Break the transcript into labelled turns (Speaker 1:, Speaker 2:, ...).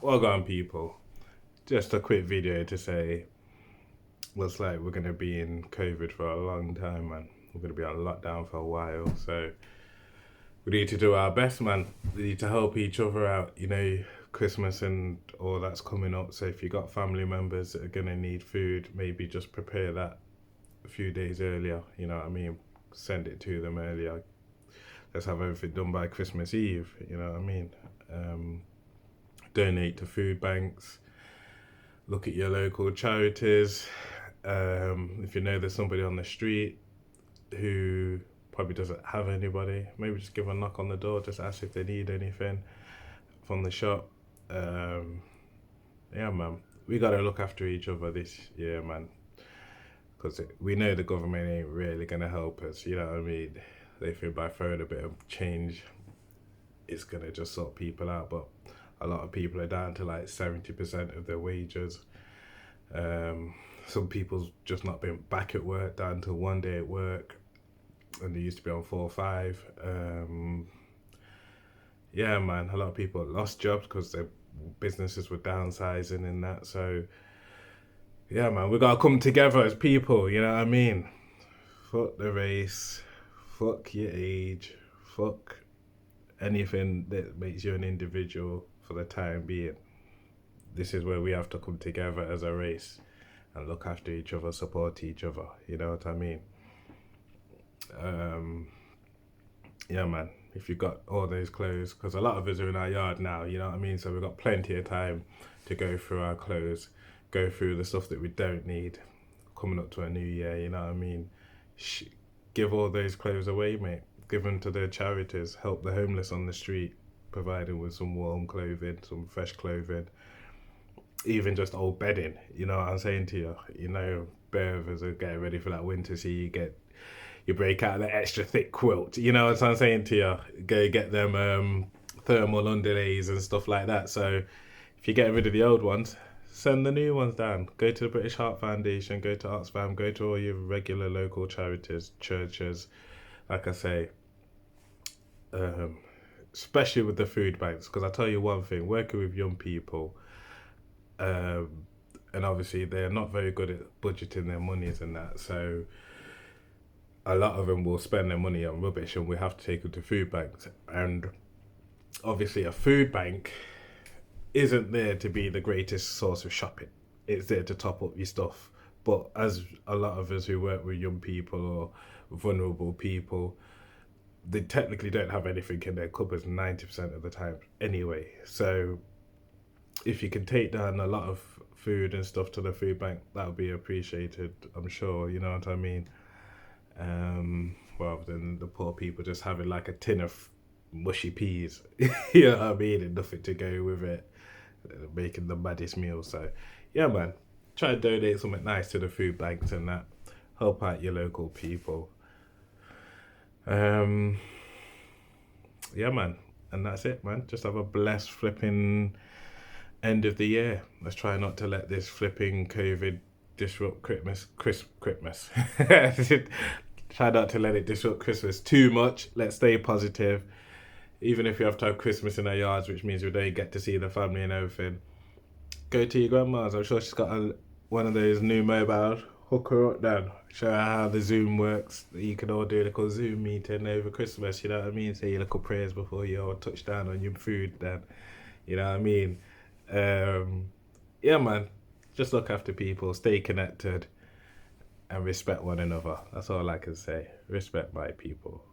Speaker 1: Well gone, people. Just a quick video to say, looks like we're going to be in COVID for a long time, man. We're going to be on lockdown for a while. So we need to do our best, man. We need to help each other out. Christmas and all that's coming up. So if you got family members that are going to need food, maybe just prepare that a few days earlier. You know what I mean? Send it to them earlier. Let's have everything done by Christmas Eve. You know what I mean? Donate to food banks. Look at your local charities. If you know there's somebody on the street who probably doesn't have anybody, maybe just give a knock on the door, just ask if they need anything from the shop. Yeah, man, we gotta look after each other this year, man, because we know the government ain't really gonna help us. You know what I mean? They think by throwing a bit of change, it's gonna just sort people out, but a lot of people are down to like 70% of their wages. Some people's just not been back at work, down to 1 day at work, and they used to be on 4 or 5. Yeah, man, a lot of people lost jobs because their businesses were downsizing and that. So, yeah, man, we gotta come together as people, you know what I mean? Fuck the race, fuck your age, fuck anything that makes you an individual for the time being. This is where we have to come together as a race and look after each other, support each other. You know what I mean? Yeah, man. If you got all those clothes, because a lot of us are in our yard now, you know what I mean? So we've got plenty of time to go through our clothes, go through the stuff that we don't need coming up to a new year, you know what I mean? Give all those clothes away, mate. Give them to the charities, help the homeless on the street, provide them with some warm clothing, some fresh clothing, even just old bedding. You know what I'm saying to you? Bare of us are getting ready for that winter, so you break out the extra thick quilt. You know what I'm saying to you? Go get them thermal underlays and stuff like that. So if you're getting rid of the old ones, send the new ones down. Go to the British Heart Foundation, go to Oxfam, go to all your regular local charities, churches. Like I say, especially with the food banks, because I tell you one thing, working with young people, and obviously they're not very good at budgeting their monies and that, so a lot of them will spend their money on rubbish, and we have to take them to food banks. And obviously a food bank isn't there to be the greatest source of shopping. It's there to top up your stuff. But as a lot of us who work with young people or vulnerable people, they technically don't have anything in their cupboards 90% of the time anyway. So if you can take down a lot of food and stuff to the food bank, that would be appreciated, I'm sure. You know what I mean? Rather than the poor people just having like a tin of mushy peas, you know what I mean, and nothing to go with it, making the maddest meal. So, yeah, man, try and donate something nice to the food banks and that. Help out your local people. Um, yeah, man, and that's it, man. Just have a blessed flipping end of the year. Let's try not to let this flipping COVID disrupt Christmas. Try not to let it disrupt Christmas too much. Let's stay positive. Even if you have to have Christmas in our yards, which means we don't get to see the family and everything, go to your grandma's. I'm sure she's got one of those new mobiles. Hook her up then. Show her how the Zoom works. You can all do a little Zoom meeting over Christmas, you know what I mean? Say your little prayers before you all touch down on your food then. You know what I mean? Yeah, man. Just look after people, stay connected, and respect one another. That's all I can say. Respect my people.